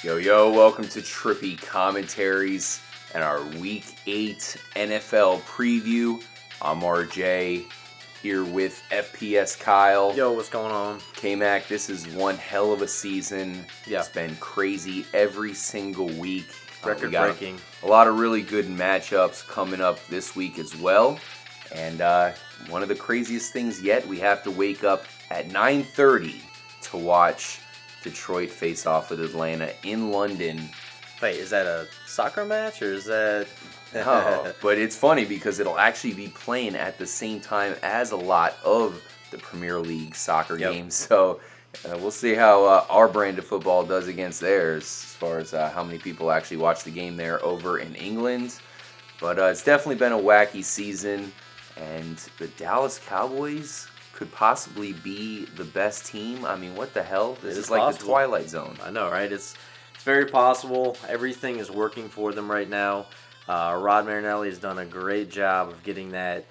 Yo, yo, welcome to Trippy Commentaries and our Week 8 NFL preview. I'm RJ, here with FPS Kyle. Yo, what's going on? K-Mac, this is one hell of a season. Yeah. It's been crazy every single week. Record-breaking. A lot of really good matchups coming up this week as well. And one of the craziest things yet, we have to wake up at 9:30 to watch Detroit face off with Atlanta in London. Wait, is that a soccer match or is that... Oh, but it's funny because it'll actually be playing at the same time as a lot of the Premier League soccer games. So we'll see how our brand of football does against theirs as far as how many people actually watch the game there over in England. But it's definitely been a wacky season, and the Dallas Cowboys could possibly be the best team. I mean, what the hell? This is like possible. The Twilight Zone. I know, right? It's very possible. Everything is working for them right now. Rod Marinelli has done a great job of getting that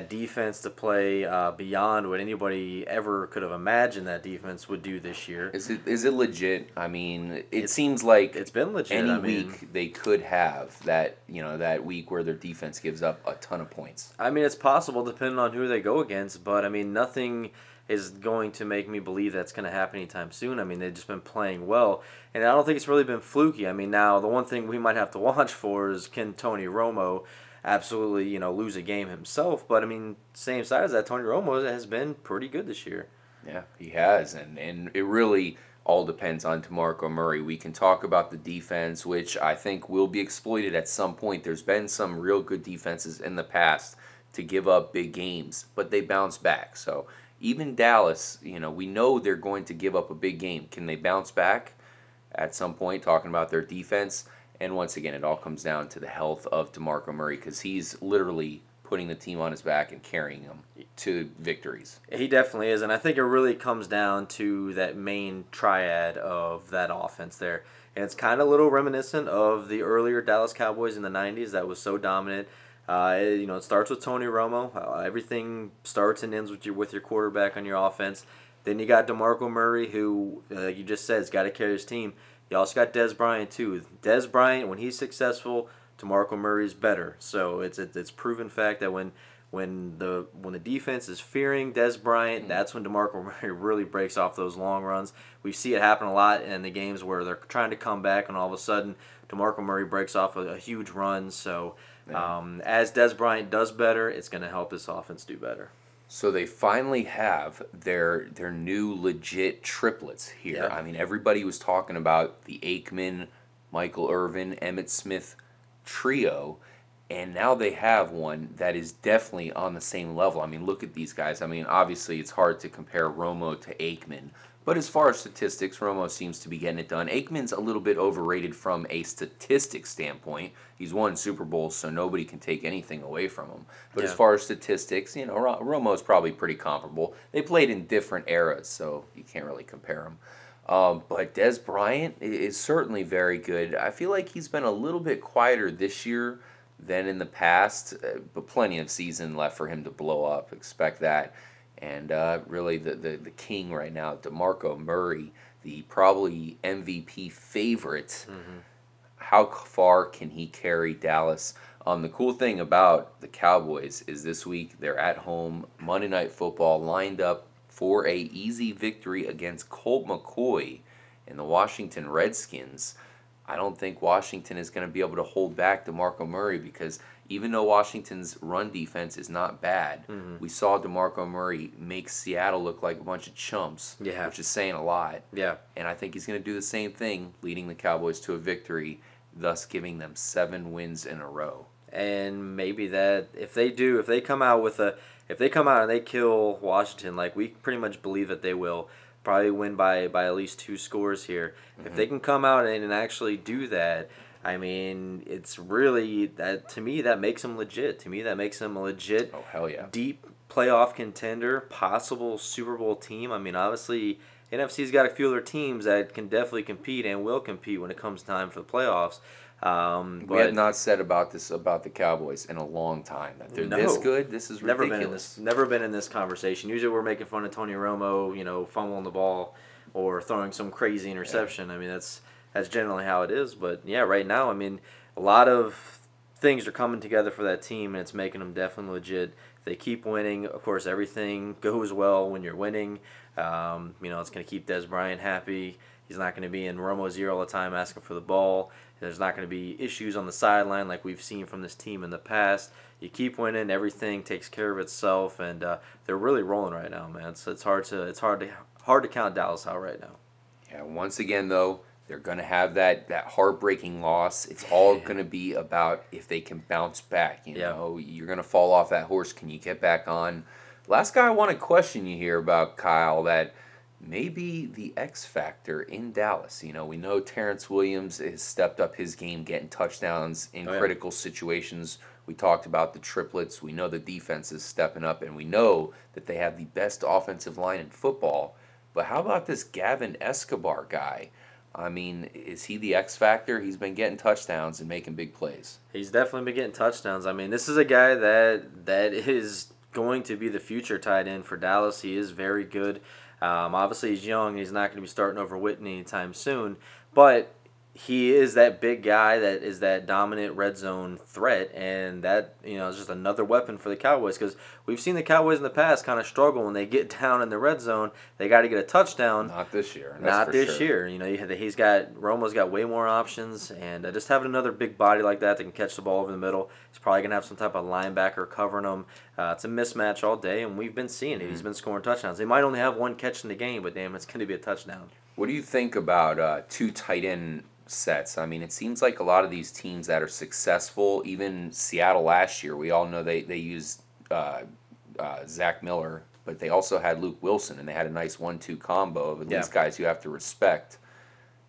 defense to play beyond what anybody ever could have imagined that defense would do this year. Is it legit? I mean, it seems like it's been legit. Any week they could have that week where their defense gives up a ton of points. I mean, it's possible depending on who they go against, but I mean, nothing is going to make me believe that's going to happen anytime soon. I mean, they've just been playing well, and I don't think it's really been fluky. I mean, now the one thing we might have to watch for is can Tony Romo absolutely, lose a game himself. But I mean, same side as that, Tony Romo has been pretty good this year. Yeah, he has, and it really all depends on DeMarco Murray. We can talk about the defense, which I think will be exploited at some point. There's been some real good defenses in the past to give up big games, but they bounce back. So even Dallas, we know they're going to give up a big game. Can they bounce back at some point, talking about their defense? And once again, it all comes down to the health of DeMarco Murray, because he's literally putting the team on his back and carrying them to victories. He definitely is, and I think it really comes down to that main triad of that offense there. And it's kind of a little reminiscent of the earlier Dallas Cowboys in the 90s that was so dominant. It starts with Tony Romo. Everything starts and ends with your quarterback on your offense. Then you got DeMarco Murray, who, like you just said, has got to carry his team. You also got Dez Bryant too. Dez Bryant, when he's successful, DeMarco Murray's better. So it's proven fact that when the defense is fearing Dez Bryant, that's when DeMarco Murray really breaks off those long runs. We see it happen a lot in the games where they're trying to come back, and all of a sudden DeMarco Murray breaks off a huge run. So as Dez Bryant does better, it's going to help this offense do better. So they finally have their new legit triplets here. Yep. I mean, everybody was talking about the Aikman, Michael Irvin, Emmitt Smith trio, and now they have one that is definitely on the same level. I mean, look at these guys. I mean, obviously it's hard to compare Romo to Aikman, but as far as statistics, Romo seems to be getting it done. Aikman's a little bit overrated from a statistics standpoint. He's won Super Bowls, so nobody can take anything away from him. But as far as statistics, Romo's probably pretty comparable. They played in different eras, so you can't really compare them. But Dez Bryant is certainly very good. I feel like he's been a little bit quieter this year than in the past, but plenty of season left for him to blow up. Expect that. And really the king right now, DeMarco Murray, the probably MVP favorite. Mm-hmm. How far can he carry Dallas? The cool thing about the Cowboys is this week they're at home, Monday Night Football, lined up for a easy victory against Colt McCoy and the Washington Redskins. I don't think Washington is going to be able to hold back DeMarco Murray, because even though Washington's run defense is not bad, we saw DeMarco Murray make Seattle look like a bunch of chumps, which is saying a lot. Yeah. And I think he's going to do the same thing, leading the Cowboys to a victory, thus giving them 7 wins in a row. And maybe that if they come out and they kill Washington, like we pretty much believe that they will, probably win by at least 2 scores here. Mm-hmm. If they can come out and actually do that, I mean, it's really that, to me, that makes them legit. To me, that makes them a legit, deep playoff contender, possible Super Bowl team. I mean, obviously, NFC's got a few other teams that can definitely compete and will compete when it comes time for the playoffs. We have not said about the Cowboys in a long time. That they're this good. This is ridiculous. Never been in this conversation. Usually we're making fun of Tony Romo, fumbling the ball or throwing some crazy interception. I mean, that's generally how it is. But yeah, right now, I mean, a lot of things are coming together for that team, and it's making them definitely legit. If they keep winning, of course, everything goes well when you're winning. It's going to keep Des Bryant happy. He's not going to be in Romo's ear all the time asking for the ball. There's not going to be issues on the sideline like we've seen from this team in the past. You keep winning, everything takes care of itself, and they're really rolling right now, man. So it's hard to count Dallas out right now. Yeah. Once again, though, they're going to have that heartbreaking loss. It's all going to be about if they can bounce back. You know, you're going to fall off that horse. Can you get back on? Last guy I want to question you here about, Kyle, that maybe the X factor in Dallas. You know, we know Terrence Williams has stepped up his game, getting touchdowns in critical situations. We talked about the triplets. We know the defense is stepping up, and we know that they have the best offensive line in football. But how about this Gavin Escobar guy? I mean, is he the X factor? He's been getting touchdowns and making big plays. He's definitely been getting touchdowns. I mean, this is a guy that is going to be the future tight end for Dallas. He is very good. Obviously, he's young. He's not going to be starting over Whitney anytime soon. But he is that big guy that is that dominant red zone threat, and that is just another weapon for the Cowboys, because we've seen the Cowboys in the past kind of struggle when they get down in the red zone. They got to get a touchdown. Not this year. Not this year. Romo's got way more options, and just having another big body like that can catch the ball over the middle. He's probably gonna have some type of linebacker covering him. It's a mismatch all day, and we've been seeing it. He's been scoring touchdowns. They might only have one catch in the game, but damn, it's gonna be a touchdown. What do you think about two tight end sets? I mean, it seems like a lot of these teams that are successful, even Seattle last year, we all know they used Zach Miller, but they also had Luke Wilson, and they had a nice 1-2 combo of these guys you have to respect.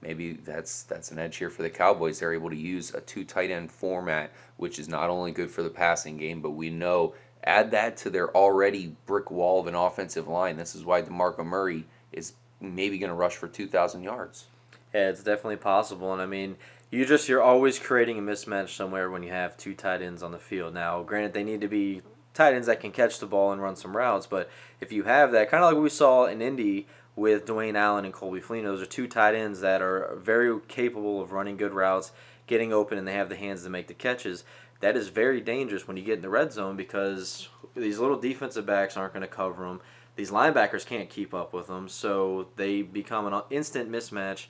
Maybe that's an edge here for the Cowboys. They're able to use a two tight end format, which is not only good for the passing game, but we know add that to their already brick wall of an offensive line. This is why DeMarco Murray is maybe going to rush for 2,000 yards. Yeah, it's definitely possible, and I mean, you're always creating a mismatch somewhere when you have two tight ends on the field. Now, granted, they need to be tight ends that can catch the ball and run some routes, but if you have that, kind of like what we saw in Indy with Dwayne Allen and Colby Fleener, those are two tight ends that are very capable of running good routes, getting open, and they have the hands to make the catches. That is very dangerous when you get in the red zone, because these little defensive backs aren't going to cover them. These linebackers can't keep up with them, so they become an instant mismatch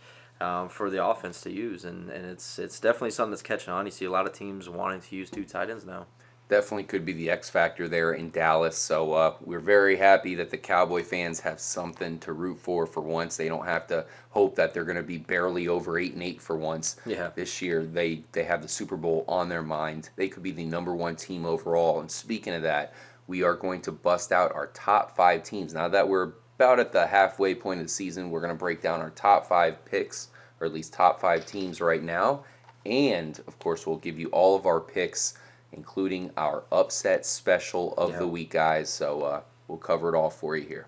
for the offense to use, and it's definitely something that's catching on. You see a lot of teams wanting to use two tight ends now. Definitely could be the X factor there in Dallas. So we're very happy that the Cowboy fans have something to root for once. They don't have to hope that they're going to be barely over 8-8 for once. This year. They have the Super Bowl on their mind. They could be the #1 team overall. And speaking of that, we are going to bust out our top 5 teams. Now that we're about at the halfway point of the season, we're going to break down our top 5 picks, or at least top 5 teams right now. And, of course, we'll give you all of our picks, including our upset special of the week, guys. So we'll cover it all for you here.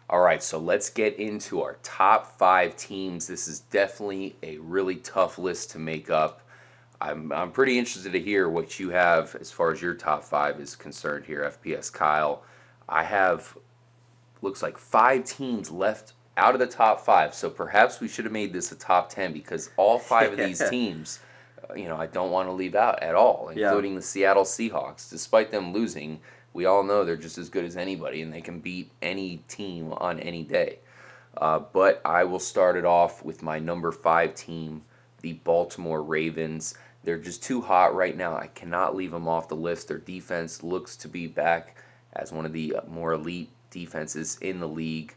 All right, so let's get into our top 5 teams. This is definitely a really tough list to make up. I'm pretty interested to hear what you have as far as your top 5 is concerned here, FPS Kyle. I have, looks like 5 teams left out of the top 5, so perhaps we should have made this a top 10, because all 5 of these teams, I don't want to leave out at all, including the Seattle Seahawks. Despite them losing, we all know they're just as good as anybody, and they can beat any team on any day. But I will start it off with my number 5 team, the Baltimore Ravens. They're just too hot right now. I cannot leave them off the list. Their defense looks to be back as one of the more elite defenses in the league.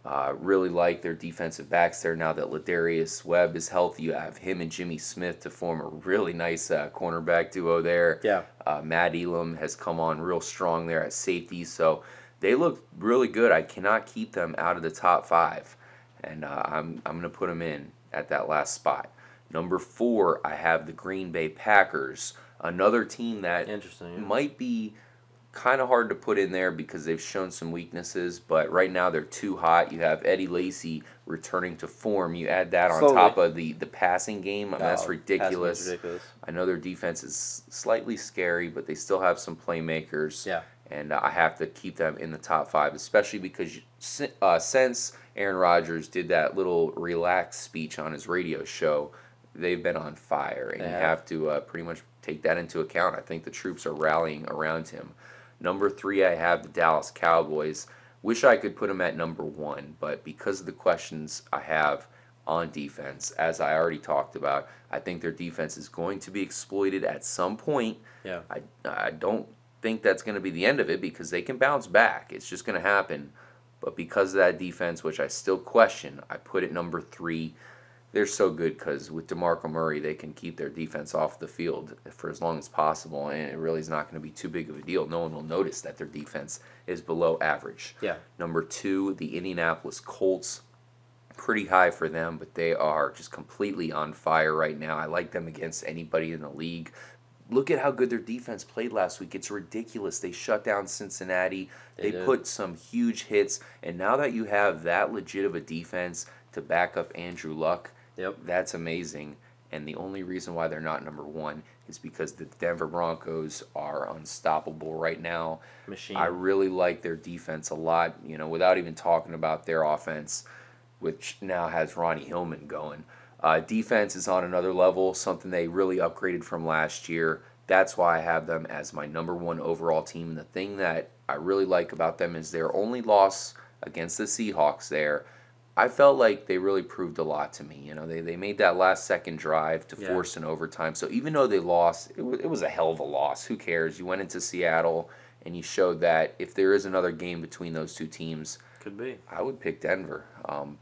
Really like their defensive backs there now that Ladarius Webb is healthy. You have him and Jimmy Smith to form a really nice cornerback duo there. Matt Elam has come on real strong there at safety. So they look really good. I cannot keep them out of the top 5. And I'm going to put them in at that last spot. Number 4, I have the Green Bay Packers. Another team that might be kind of hard to put in there because they've shown some weaknesses, but right now they're too hot. You have Eddie Lacy returning to form. You add that on top of the passing game. That's ridiculous. I know their defense is slightly scary, but they still have some playmakers. and I have to keep them in the top 5, especially because since Aaron Rodgers did that little relaxed speech on his radio show, they've been on fire, and you have to pretty much take that into account. I think the troops are rallying around him. Number 3, I have the Dallas Cowboys. Wish I could put them at number 1, but because of the questions I have on defense, as I already talked about, I think their defense is going to be exploited at some point. Yeah. I don't think that's going to be the end of it because they can bounce back. It's just going to happen. But because of that defense, which I still question, I put it number 3. They're so good because with DeMarco Murray, they can keep their defense off the field for as long as possible, and it really is not going to be too big of a deal. No one will notice that their defense is below average. Yeah. Number 2, the Indianapolis Colts. Pretty high for them, but they are just completely on fire right now. I like them against anybody in the league. Look at how good their defense played last week. It's ridiculous. They shut down Cincinnati. They put some huge hits, and now that you have that legit of a defense to back up Andrew Luck, that's amazing. And the only reason why they're not number 1 is because the Denver Broncos are unstoppable right now. Machine. I really like their defense a lot, without even talking about their offense, which now has Ronnie Hillman going. Defense is on another level, something they really upgraded from last year. That's why I have them as my number 1 overall team. And the thing that I really like about them is their only loss against the Seahawks there. I felt like they really proved a lot to me. They made that last-second drive to force an overtime. So even though they lost, it was a hell of a loss. Who cares? You went into Seattle, and you showed that if there is another game between those two teams, could be. I would pick Denver,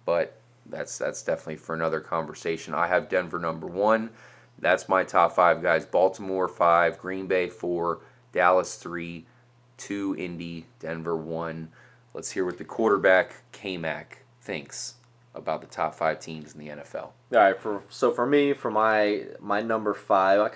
but that's definitely for another conversation. I have Denver number 1. That's my top 5 guys. Baltimore 5, Green Bay 4, Dallas 3, 2 Indy, Denver 1. Let's hear what the quarterback K-Mac thinks about the top 5 teams in the NFL. All right, for me, for my number 5,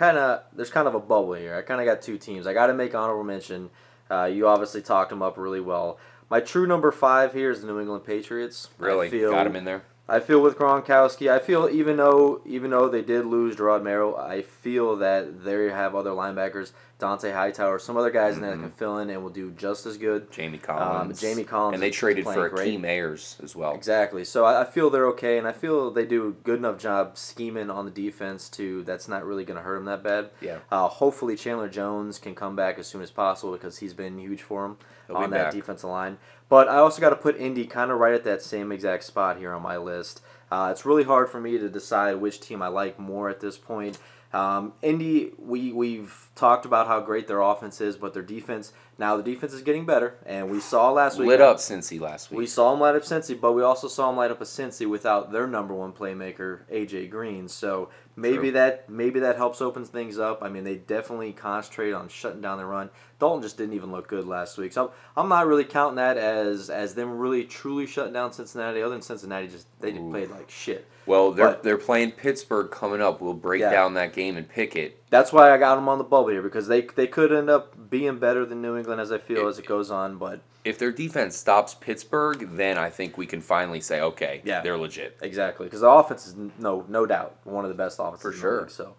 there's kind of a bubble here. I kind of got 2 teams. I got to make honorable mention. You obviously talked them up really well. My true number 5 here is the New England Patriots. Really? Got him in there? I feel with Gronkowski, I feel even though they did lose Gerard Merrill, I feel that they have other linebackers, Dante Hightower, some other guys in there that can fill in and will do just as good. Jamie Collins. And they traded for Akeem Ayers as well. Exactly. So I feel they're okay, and I feel they do a good enough job scheming on the defense that's not really going to hurt them that bad. Yeah. Hopefully Chandler Jones can come back as soon as possible because he's been huge for them on that defensive line. But I also got to put Indy kind of right at that same exact spot here on my list. It's really hard for me to decide which team I like more at this point. Indy, we've talked about how great their offense is, but their defense, now the defense is getting better, and we saw last week. Lit up Cincy last week. We saw them light up Cincy, but we also saw them light up a Cincy without their number 1 playmaker, A.J. Green. So maybe that helps open things up. I mean, they definitely concentrate on shutting down the run. Dalton just didn't even look good last week. So I'm not really counting that as them really truly shutting down Cincinnati. Other than Cincinnati, they played like shit. Well, they're playing Pittsburgh coming up. We'll break down that game and pick it. That's why I got them on the bubble here, because they could end up being better than New England as I feel as it goes on. But if their defense stops Pittsburgh, then I think we can finally say, okay, they're legit. Exactly, because the offense is no doubt one of the best offenses for sure. In the league, so.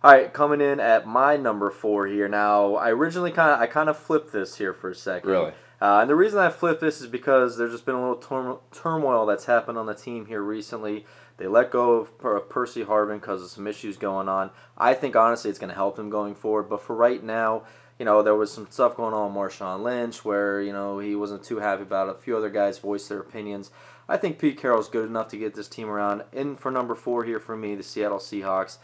All right, coming in at my number 4 here. Now, I originally kind of flipped this here for a second. Really? And the reason I flipped this is because there's just been a little turmoil that's happened on the team here recently. They let go of Percy Harvin because of some issues going on. I think, honestly, it's going to help them going forward. But for right now, there was some stuff going on with Marshawn Lynch where, he wasn't too happy about it. A few other guys voiced their opinions. I think Pete Carroll's good enough to get this team around. And for number 4 here for me, the Seattle Seahawks.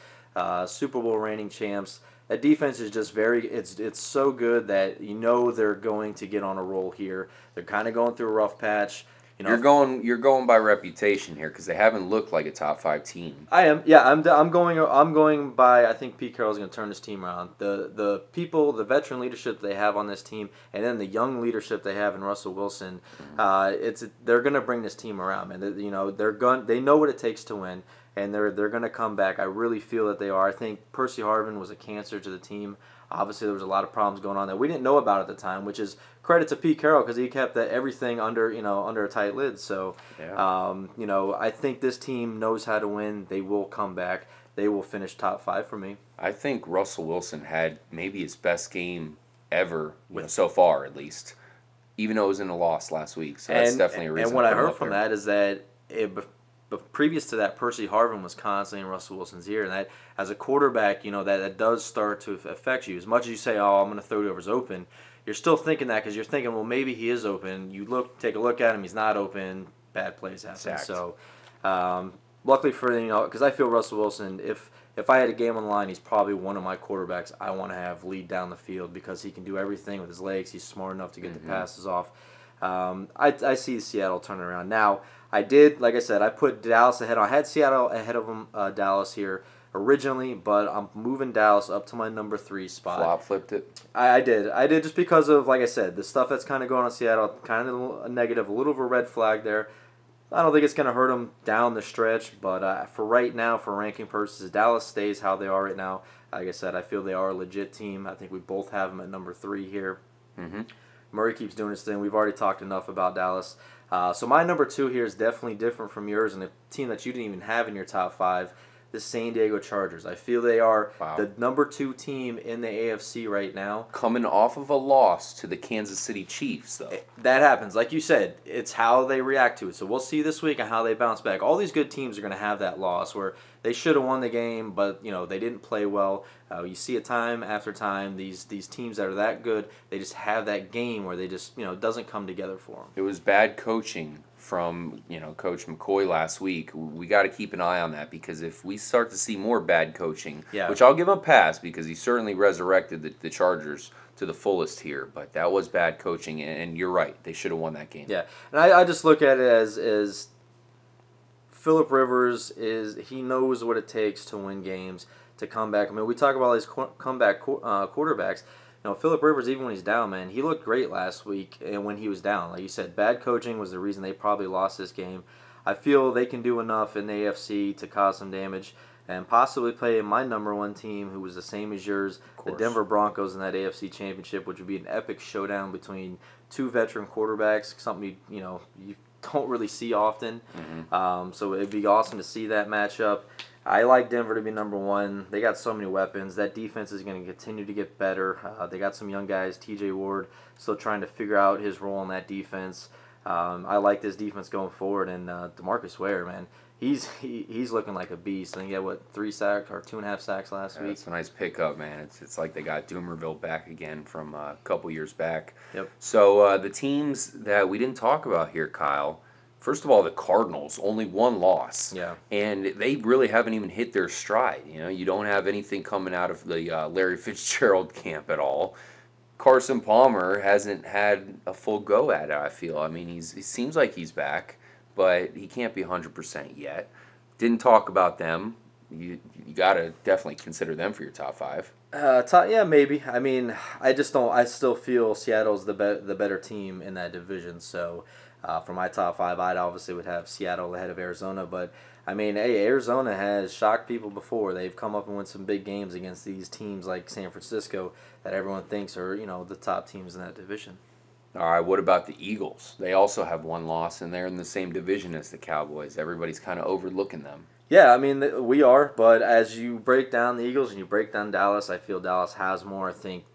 Super Bowl reigning champs. That defense is just it's so good that they're going to get on a roll here. They're kind of going through a rough patch. You're going by reputation here because they haven't looked like a top 5 team. I am. Yeah, I'm going by. I think Pete Carroll's going to turn this team around. The people, the veteran leadership they have on this team, and then the young leadership they have in Russell Wilson. They're going to bring this team around, man. They know what it takes to win. And they're going to come back. I really feel that they are. I think Percy Harvin was a cancer to the team. Obviously, there was a lot of problems going on that we didn't know about at the time, which is credit to Pete Carroll because he kept everything under a tight lid. So, I think this team knows how to win. They will come back. They will finish top 5 for me. I think Russell Wilson had maybe his best game ever, so far at least. Even though it was in a loss last week, so that's definitely a reason. And what I heard from that is that but previous to that, Percy Harvin was constantly in Russell Wilson's ear, and that as a quarterback, that does start to affect you. As much as you say, "Oh, I'm going to throw it over, he's open," you're still thinking that because you're thinking, "Well, maybe he is open." You take a look at him, he's not open. Bad plays happen. Exact. So, luckily for because I feel Russell Wilson, if I had a game on the line, he's probably one of my quarterbacks I want to have lead down the field because he can do everything with his legs. He's smart enough to get the passes off. I see Seattle turning around. Now, like I said, I put Dallas ahead. I had Seattle ahead of them, Dallas here originally, but I'm moving Dallas up to my number 3 spot. Flipped it? I did just because of, like I said, the stuff that's kind of going on in Seattle, kind of a negative, a little of a red flag there. I don't think it's going to hurt them down the stretch, but for right now, for ranking purposes, Dallas stays how they are right now. Like I said, I feel they are a legit team. I think we both have them at number 3 here. Mm-hmm. Murray keeps doing his thing. We've already talked enough about Dallas. So my number 2 here is definitely different from yours, and a team that you didn't even have in your top 5, the San Diego Chargers. I feel they are the number 2 team in the AFC right now. Coming off of a loss to the Kansas City Chiefs, though. That happens. Like you said, it's how they react to it. So we'll see this week on how they bounce back. All these good teams are going to have that loss where they should have won the game, but they didn't play well. You see it time after time. These teams that are that good, they just have that game where they just it doesn't come together for them. It was bad coaching from Coach McCoy last week. We got to keep an eye on that because if we start to see more bad coaching, which I'll give him a pass because he certainly resurrected the Chargers to the fullest here, but that was bad coaching, and you're right, they should have won that game. Yeah, and I just look at it as Phillip Rivers he knows what it takes to win games, to come back. I mean, we talk about these comeback quarterbacks. Phillip Rivers, even when he's down, man, he looked great last week. And when he was down, like you said, bad coaching was the reason they probably lost this game. I feel they can do enough in the AFC to cause some damage and possibly play my number 1 team, who was the same as yours, the Denver Broncos, in that AFC Championship, which would be an epic showdown between 2 veteran quarterbacks, something you don't really see often. Mm-hmm. So it'd be awesome to see that matchup. I like Denver to be number 1. They got so many weapons. That defense is going to continue to get better. They got some young guys. T.J. Ward still trying to figure out his role in that defense. I like this defense going forward. And DeMarcus Ware, man, he's looking like a beast. I think he had 3 sacks or 2.5 sacks last week. It's a nice pickup, man. It's like they got Doomerville back again from a couple years back. Yep. So the teams that we didn't talk about here, Kyle. First of all, the Cardinals, only 1 loss. Yeah. And they really haven't even hit their stride. You don't have anything coming out of the Larry Fitzgerald camp at all. Carson Palmer hasn't had a full go at it, I feel. I mean, he seems like he's back, but he can't be 100% yet. Didn't talk about them. You got to definitely consider them for your top 5. Yeah, maybe. I mean, I still feel Seattle's the better team in that division, so... for my top 5, I'd obviously would have Seattle ahead of Arizona. But, I mean, hey, Arizona has shocked people before. They've come up and won some big games against these teams like San Francisco that everyone thinks are, the top teams in that division. All right, what about the Eagles? They also have 1 loss, and they're in the same division as the Cowboys. Everybody's kind of overlooking them. Yeah, I mean, we are. But as you break down the Eagles and you break down Dallas, I feel Dallas has more. I think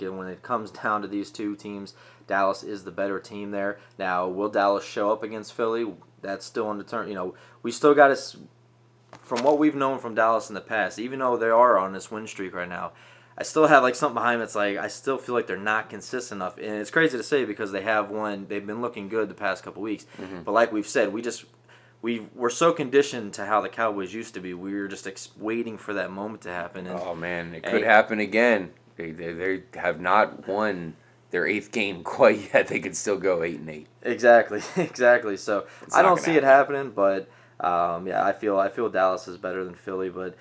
when it comes down to these 2 teams, Dallas is the better team there. Now, will Dallas show up against Philly? That's still undetermined. We still got to, from what we've known from Dallas in the past, even though they are on this win streak right now, I still have something behind me that's I still feel like they're not consistent enough. And it's crazy to say because they've been looking good the past couple weeks. Mm-hmm. But like we've said, we're so conditioned to how the Cowboys used to be. We were just waiting for that moment to happen. And, oh, man, it could happen again. They have not won their 8th game quite yet. They could still go 8-8. Exactly. So I don't see it happening, but yeah, I feel Dallas is better than Philly, but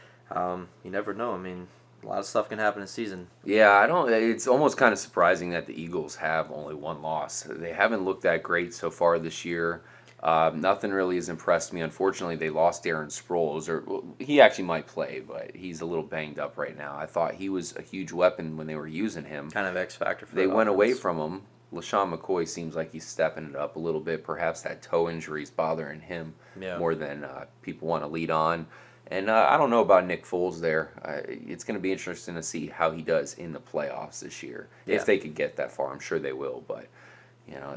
you never know. I mean, a lot of stuff can happen in season. Yeah, it's almost kind of surprising that the Eagles have only 1 loss. They haven't looked that great so far this year. Nothing really has impressed me. Unfortunately, they lost Darren Sproles. He actually might play, but he's a little banged up right now. I thought he was a huge weapon when they were using him. Kind of X factor for They went away from him. LaShawn McCoy seems like he's stepping it up a little bit. Perhaps that toe injury is bothering him more than people want to lead on. And I don't know about Nick Foles there. It's going to be interesting to see how he does in the playoffs this year. Yeah. If they could get that far, I'm sure they will. But,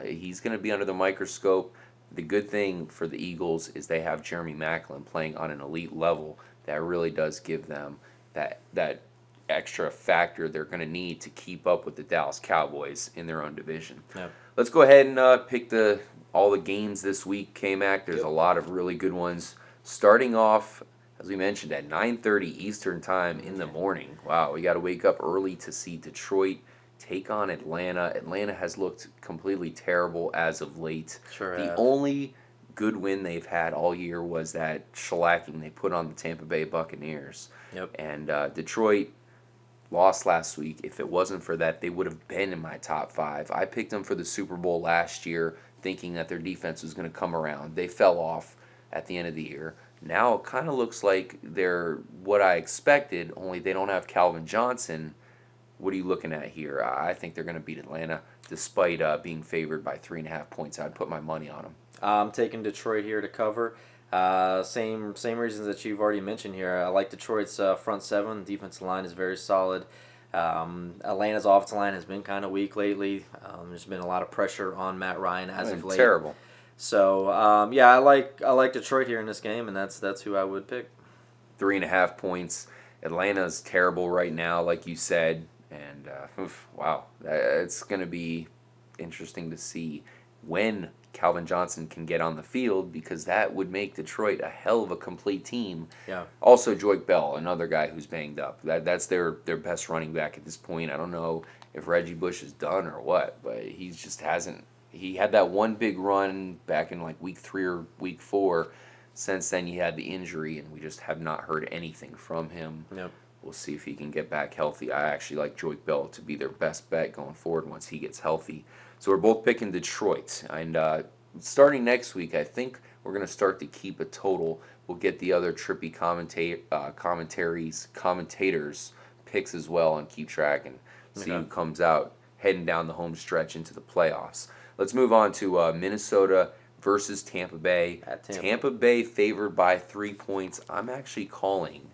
he's going to be under the microscope. The good thing for the Eagles is they have Jeremy Maclin playing on an elite level that really does give them that extra factor they're going to need to keep up with the Dallas Cowboys in their own division. Yeah. Let's go ahead and pick all the games this week, K-Mac. There's Yep. a lot of really good ones. Starting off, as we mentioned, at 9:30 Eastern Time in the morning. Wow, we got to wake up early to see Detroit take on Atlanta. Atlanta has looked completely terrible as of late. Sure The have. only good win they've had all year was that shellacking they put on the Tampa Bay Buccaneers. Yep. And Detroit lost last week. If it wasn't for that, they would have been in my top 5. I picked them for the Super Bowl last year, thinking that their defense was going to come around. They fell off at the end of the year. Now it kind of looks like they're what I expected, only they don't have Calvin Johnson. What are you looking at here? I think they're going to beat Atlanta despite being favored by 3.5 points. I'd put my money on them. I'm taking Detroit here to cover. Same reasons that you've already mentioned here. I like Detroit's front seven. The defensive line is very solid. Atlanta's offensive line has been kind of weak lately. There's been a lot of pressure on Matt Ryan as of late. Terrible. So I like Detroit here in this game, and that's who I would pick. 3.5 points. Atlanta's terrible right now, like you said, and wow, it's going to be interesting to see when Calvin Johnson can get on the field, because that would make Detroit a hell of a complete team. Yeah. Also, Joique Bell, another guy who's banged up. That's their best running back at this point. I don't know if Reggie Bush is done or what, but he just hasn't. He had that one big run back in like week 3 or week 4. Since then, he had the injury, and we just have not heard anything from him. Yep. We'll see if he can get back healthy. I actually like Joique Bell to be their best bet going forward once he gets healthy. So we're both picking Detroit. And starting next week, I think we're going to start to keep a total. We'll get the other Trippy commentators picks as well and keep track and see who comes out heading down the home stretch into the playoffs. Let's move on to Minnesota versus Tampa Bay. At Tampa. Tampa Bay favored by 3 points. I'm actually calling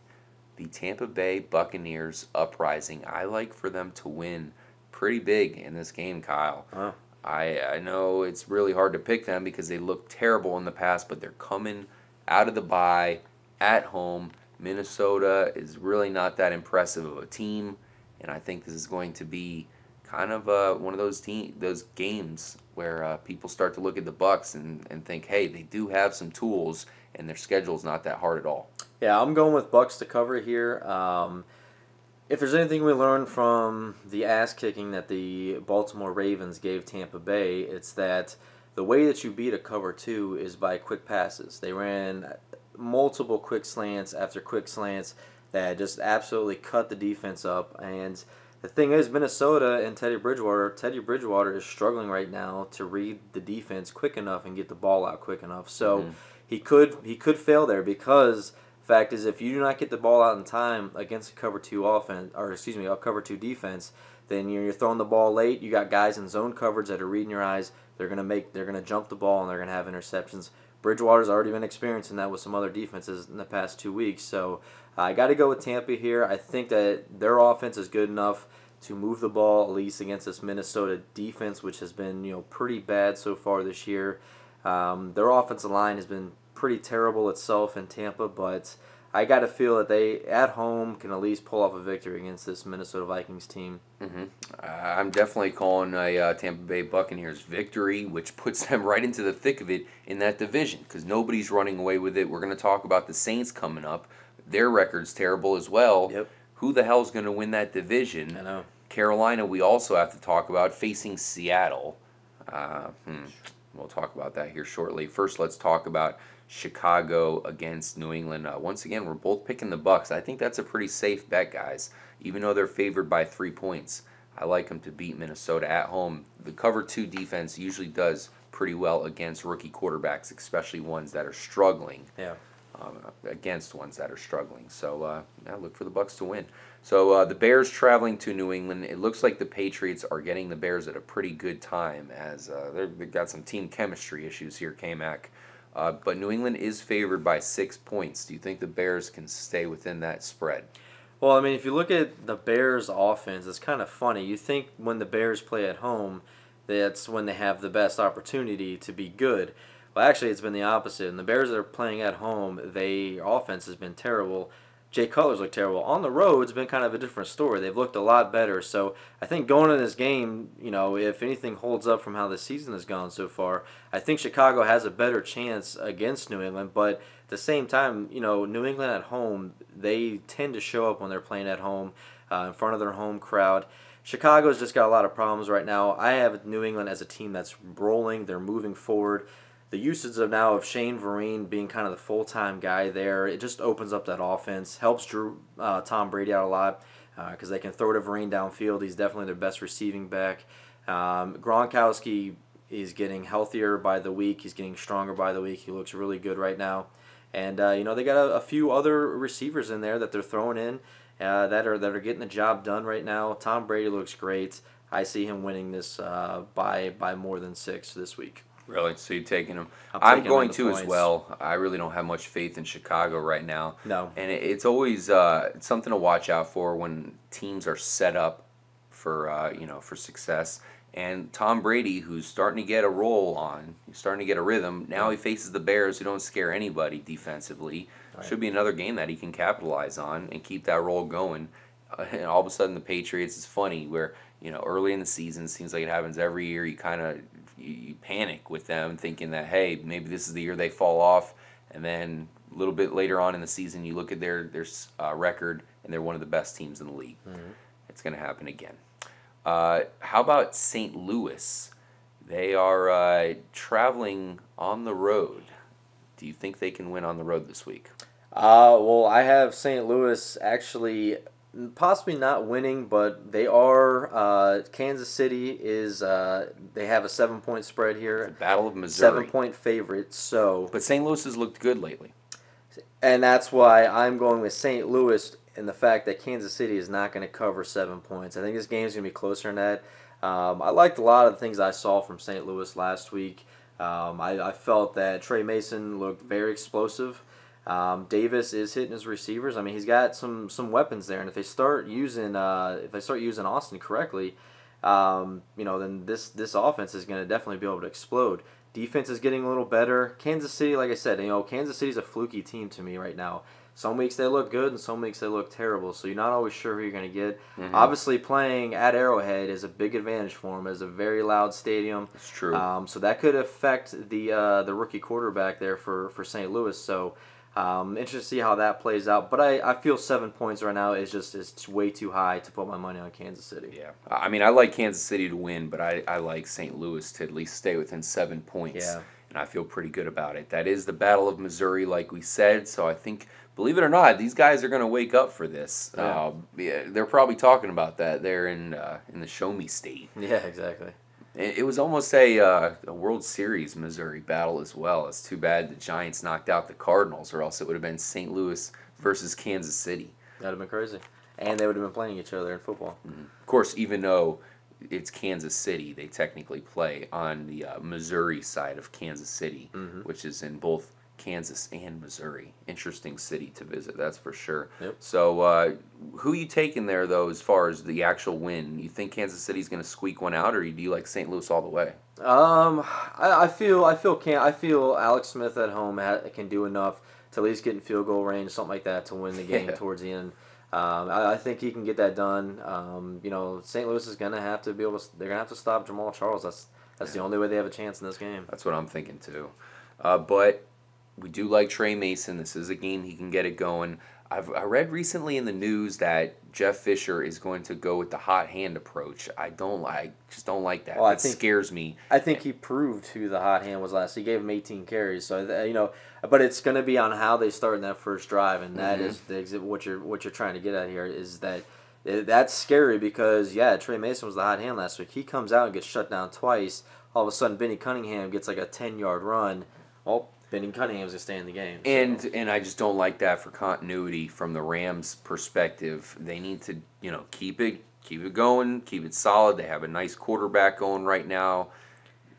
the Tampa Bay Buccaneers uprising. I like for them to win pretty big in this game, Kyle. Huh. I know it's really hard to pick them because they look terrible in the past, but they're coming out of the bye at home. Minnesota is really not that impressive of a team, and I think this is going to be kind of one of those games where people start to look at the Bucs and think, hey, they do have some tools, and their schedule's not that hard at all. Yeah, I'm going with Bucs to cover here. If there's anything we learned from the ass kicking that the Baltimore Ravens gave Tampa Bay, it's that the way that you beat a cover 2 is by quick passes. They ran multiple quick slants after quick slants that just absolutely cut the defense up. And the thing is, Minnesota and Teddy Bridgewater is struggling right now to read the defense quick enough and get the ball out quick enough. So he could fail there, because fact is, if you do not get the ball out in time against a cover 2 a cover 2 defense, then you're throwing the ball late. You got guys in zone coverage that are reading your eyes. They're gonna jump the ball and they're gonna have interceptions. Bridgewater's already been experiencing that with some other defenses in the past 2 weeks. So I got to go with Tampa here. I think that their offense is good enough to move the ball, at least against this Minnesota defense, which has been pretty bad so far this year. Their offensive line has been pretty terrible itself in Tampa, but I got to feel that they, at home, can at least pull off a victory against this Minnesota Vikings team. I'm definitely calling a Tampa Bay Buccaneers victory, which puts them right into the thick of it in that division, because nobody's running away with it. We're going to talk about the Saints coming up. Their record's terrible as well. Yep. Who the hell's going to win that division? I know. Carolina, we also have to talk about facing Seattle. We'll talk about that here shortly. First, let's talk about Chicago against New England. Once again, we're both picking the Bucs. I think that's a pretty safe bet, guys. Even though they're favored by 3 points, I like them to beat Minnesota at home. The cover 2 defense usually does pretty well against rookie quarterbacks, especially ones that are struggling. Yeah. Against ones that are struggling. So look for the Bucs to win. So the Bears traveling to New England. It looks like the Patriots are getting the Bears at a pretty good time, as they've got some team chemistry issues here, K-Mac. But New England is favored by 6 points. Do you think the Bears can stay within that spread? Well, I mean, if you look at the Bears' offense, it's kind of funny. You think when the Bears play at home, that's when they have the best opportunity to be good. Well, actually, it's been the opposite. And the Bears that are playing at home, their offense has been terrible. Jay Cutler's looked terrible. On the road, it's been kind of a different story. They've looked a lot better. So I think going into this game, if anything holds up from how the season has gone so far, I think Chicago has a better chance against New England. But at the same time, New England at home, they tend to show up when they're playing at home in front of their home crowd. Chicago's just got a lot of problems right now. I have New England as a team that's rolling. They're moving forward. The usage of Shane Vereen being kind of the full-time guy there, it just opens up that offense, helps Tom Brady out a lot because they can throw to Vereen downfield. He's definitely their best receiving back. Gronkowski is getting healthier by the week. He's getting stronger by the week. He looks really good right now. And, they got a few other receivers in there that they're throwing in that are getting the job done right now. Tom Brady looks great. I see him winning this by more than 6 this week. Really? So you're taking them? I'm I'm going taking them to the as well. I really don't have much faith in Chicago right now. No. And it's always it's something to watch out for when teams are set up for for success. And Tom Brady, who's starting to get a roll on, he's starting to get a rhythm. Now he faces the Bears, who don't scare anybody defensively. Right. Should be another game that he can capitalize on and keep that roll going. And all of a sudden, the Patriots, is funny where early in the season, it seems like it happens every year. You panic with them, thinking that, hey, maybe this is the year they fall off, and then a little bit later on in the season, you look at their record, and they're one of the best teams in the league. Mm-hmm. It's going to happen again. How about St. Louis? They are traveling on the road. Do you think they can win on the road this week? Well, I have St. Louis actually possibly not winning, but they are. Kansas City is. They have a 7-point spread here. It's a Battle of Missouri. 7-point favorite. So. But St. Louis has looked good lately. And that's why I'm going with St. Louis and the fact that Kansas City is not going to cover 7 points. I think this game is going to be closer than that. I liked a lot of the things I saw from St. Louis last week. I felt that Trey Mason looked very explosive. Davis is hitting his receivers. I mean, he's got some weapons there, and if they start using Austin correctly, then this offense is going to definitely be able to explode. Defense is getting a little better. Kansas City, like I said, Kansas City's a fluky team to me right now. Some weeks they look good, and some weeks they look terrible. So you're not always sure who you're going to get. Mm-hmm. Obviously, playing at Arrowhead is a big advantage for them. It's a very loud stadium. It's true. So that could affect the rookie quarterback there for St. Louis. So interested to see how that plays out. But I feel 7 points right now is way too high to put my money on Kansas City. Yeah. I mean, I like Kansas City to win, but I like St. Louis to at least stay within 7 points. Yeah. And I feel pretty good about it. That is the Battle of Missouri, like we said. So I think, believe it or not, these guys are going to wake up for this. Yeah. They're probably talking about that there in the Show Me State. Yeah, exactly. It was almost a World Series Missouri battle as well. It's too bad the Giants knocked out the Cardinals, or else it would have been St. Louis versus Kansas City. That would have been crazy. And they would have been playing each other in football. Mm-hmm. Of course, even though it's Kansas City, they technically play on the Missouri side of Kansas City, mm-hmm. which is in both Kansas and Missouri. Interesting city to visit, that's for sure. Yep. So, who you taking there though, as far as the actual win? You think Kansas City's going to squeak one out, or do you like St. Louis all the way? I feel Alex Smith at home can do enough to at least get in field goal range, something like that, to win the game towards the end. I think he can get that done. St. Louis is going to have to be able to. They're going to have to stop Jamal Charles. That's the only way they have a chance in this game. That's what I'm thinking too. But we do like Trey Mason. This is a game he can get it going. I read recently in the news that Jeff Fisher is going to go with the hot hand approach. I just don't like that. It scares me. I think he proved who the hot hand was last. He gave him 18 carries. So but it's going to be on how they start in that first drive, and that mm-hmm. is what you're trying to get at here is that. That's scary because, Trey Mason was the hot hand last week. He comes out and gets shut down twice. All of a sudden, Benny Cunningham gets like a 10-yard run. Well, Benny Cunningham's going to stay in the game. So. And I just don't like that for continuity from the Rams' perspective. They need to, keep it going, keep it solid. They have a nice quarterback going right now.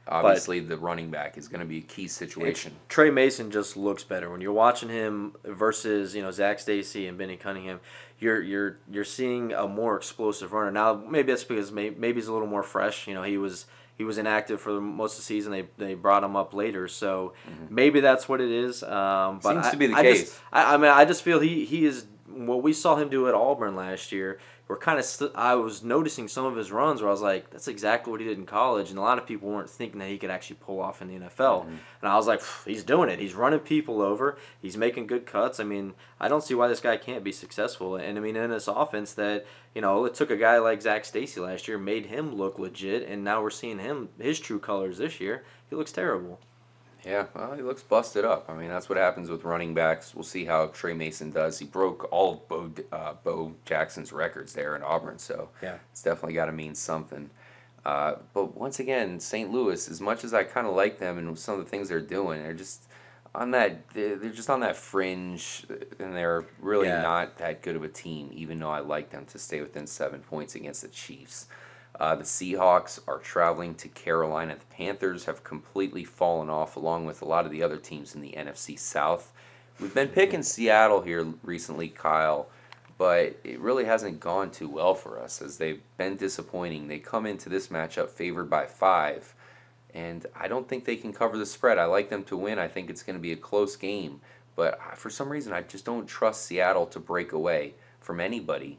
obviously the running back is going to be a key situation. Trey Mason just looks better when you're watching him versus Zach Stacy and Benny Cunningham. You're seeing a more explosive runner. Now maybe that's because maybe he's a little more fresh. He was inactive for most of the season. They brought him up later, so maybe that's what it is. But Seems to be the case. I just feel he is what we saw him do at Auburn last year. I was noticing some of his runs where I was like, that's exactly what he did in college, and a lot of people weren't thinking that he could actually pull off in the NFL. And I was like, he's doing it. He's running people over. He's making good cuts. I mean, I don't see why this guy can't be successful. And I mean, in this offense that, it took a guy like Zach Stacy last year, made him look legit, and now we're seeing his true colors this year. He looks terrible. Yeah, well, he looks busted up. I mean, that's what happens with running backs. We'll see how Trey Mason does. He broke all of Bo Jackson's records there in Auburn, so yeah, it's definitely got to mean something. But once again, St. Louis, as much as I kind of like them and some of the things they're doing, they're just on that fringe, and they're really not that good of a team, even though I like them to stay within 7 points against the Chiefs. The Seahawks are traveling to Carolina. The Panthers have completely fallen off, along with a lot of the other teams in the NFC South. We've been picking Seattle here recently, Kyle, but it really hasn't gone too well for us, as they've been disappointing. They come into this matchup favored by 5, and I don't think they can cover the spread. I like them to win. I think it's going to be a close game, but for some reason I just don't trust Seattle to break away from anybody,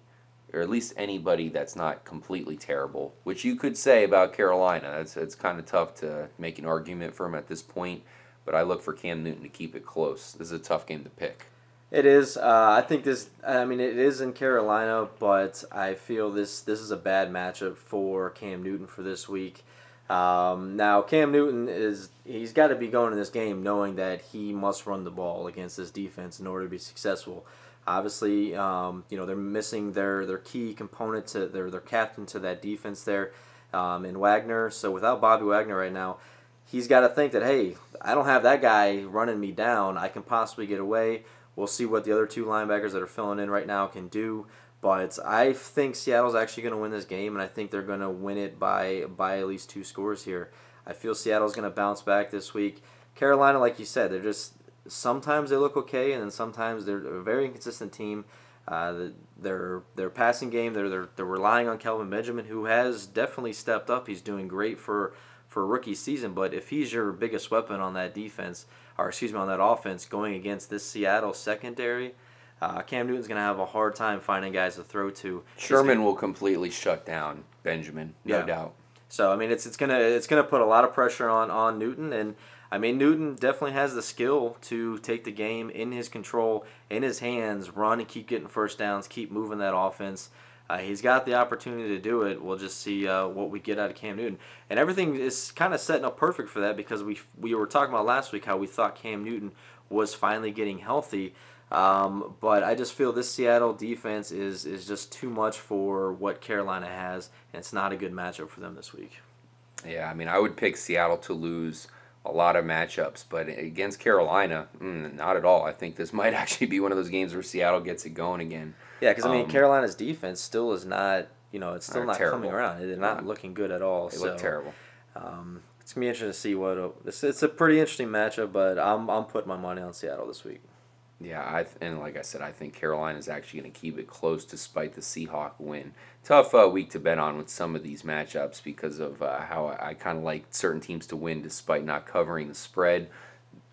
or at least anybody that's not completely terrible, which you could say about Carolina. It's kind of tough to make an argument for them at this point, but I look for Cam Newton to keep it close. This is a tough game to pick. It is. I think it is in Carolina, but I feel this is a bad matchup for Cam Newton for this week. Now, Cam Newton he's got to be going in this game knowing that he must run the ball against this defense in order to be successful. Obviously, they're missing their key component to their captain to that defense there, in Wagner. So without Bobby Wagner right now, he's got to think that, hey, I don't have that guy running me down. I can possibly get away. We'll see what the other 2 linebackers that are filling in right now can do. But I think Seattle's actually going to win this game, and I think they're going to win it by at least 2 scores here. I feel Seattle's going to bounce back this week. Carolina, like you said, they're just sometimes they look okay, and then sometimes they're a very inconsistent team. Their passing game, they're relying on Kelvin Benjamin, who has definitely stepped up. He's doing great for a rookie season, but if he's your biggest weapon on that on that offense going against this Seattle secondary, Cam Newton's going to have a hard time finding guys to throw to. Sherman will completely shut down Benjamin, no doubt. So I mean, it's gonna put a lot of pressure on Newton, and I mean, Newton definitely has the skill to take the game in his control, in his hands, run and keep getting first downs, keep moving that offense. He's got the opportunity to do it. We'll just see what we get out of Cam Newton. And everything is kind of setting up perfect for that, because we were talking about last week how we thought Cam Newton was finally getting healthy. But I just feel this Seattle defense is just too much for what Carolina has, and it's not a good matchup for them this week. Yeah, I mean, I would pick Seattle to lose a lot of matchups, but against Carolina, not at all. I think this might actually be one of those games where Seattle gets it going again. Yeah, because I mean, Carolina's defense still is not, it's still not terrible. coming around. They're not looking good at all. They look terrible. It's gonna be interesting to see it's a pretty interesting matchup, but I'm putting my money on Seattle this week. Yeah, and like I said, I think Carolina is actually going to keep it close despite the Seahawk win. Tough week to bet on with some of these matchups because of how I kind of like certain teams to win despite not covering the spread.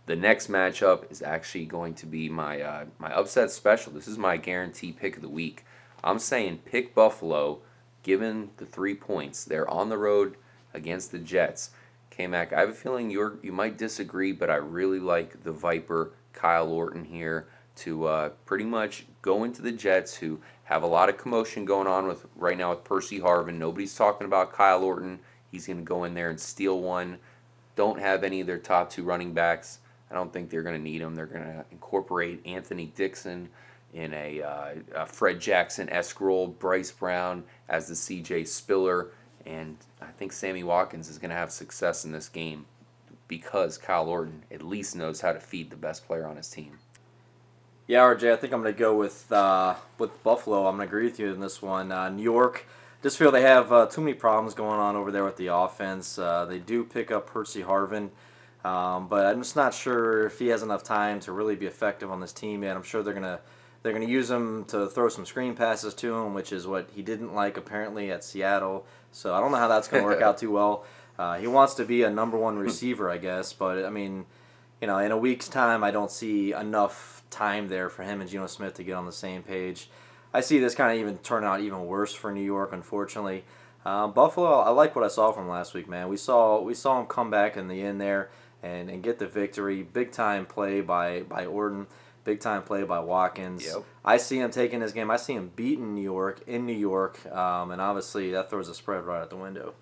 The next matchup is actually going to be my upset special. This is my guarantee pick of the week. I'm saying pick Buffalo, given the 3 points. They're on the road against the Jets. K-Mac, I have a feeling you might disagree, but I really like the Viper Kyle Orton here to pretty much go into the Jets, who have a lot of commotion going on right now with Percy Harvin. Nobody's talking about Kyle Orton. He's going to go in there and steal one. Don't have any of their top 2 running backs. I don't think they're going to need them. They're going to incorporate Anthony Dixon in a Fred Jackson-esque role, Bryce Brown as the C.J. Spiller, and I think Sammy Watkins is going to have success in this game, because Kyle Orton at least knows how to feed the best player on his team. Yeah, RJ, I think I'm going to go with Buffalo. I'm going to agree with you in this one. New York, Just feel they have too many problems going on over there with the offense. They do pick up Percy Harvin, but I'm just not sure if he has enough time to really be effective on this team yet. I'm sure they're gonna use him to throw some screen passes to him, which is what he didn't like apparently at Seattle. So I don't know how that's gonna work out too well. He wants to be a number one receiver, I guess, but I mean, in a week's time, I don't see enough time there for him and Geno Smith to get on the same page. I see this kind of even turn out even worse for New York, unfortunately. Buffalo, I like what I saw from last week, man. We saw him come back in the end there and get the victory. Big time play by Orton. Big time play by Watkins. Yep. I see him taking this game. I see him beating New York in New York, and obviously that throws the spread right out the window.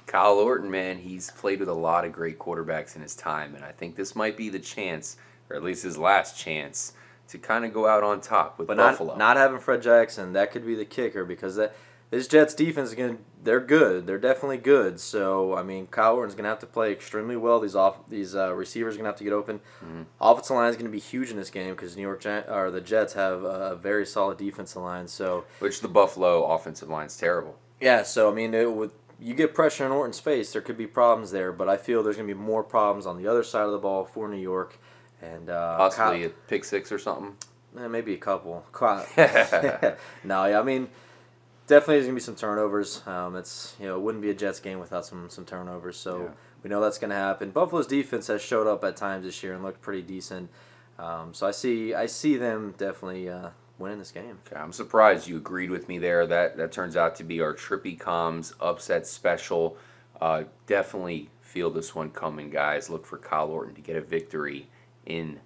Kyle Orton, man, he's played with a lot of great quarterbacks in his time, and I think this might be the chance, or at least his last chance, to kind of go out on top with Buffalo. Not having Fred Jackson, that could be the kicker because this Jets defense they're good. They're definitely good. So I mean, Kyle Orton's gonna have to play extremely well. These receivers are gonna have to get open. Mm-hmm. Offensive line is gonna be huge in this game because the Jets have a very solid defensive line. So which the Buffalo offensive line's terrible. Yeah. So I mean, you get pressure in Orton's face, there could be problems there. But I feel there's gonna be more problems on the other side of the ball for New York. And possibly a pick six or something. Maybe a couple. No, yeah, I mean, definitely there's gonna be some turnovers. It wouldn't be a Jets game without some turnovers. So yeah. We know that's gonna happen. Buffalo's defense has showed up at times this year and looked pretty decent. So I see them definitely winning this game. Okay, I'm surprised you agreed with me there. That turns out to be our Trippy Comms upset special. Definitely feel this one coming, guys. Look for Kyle Orton to get a victory in,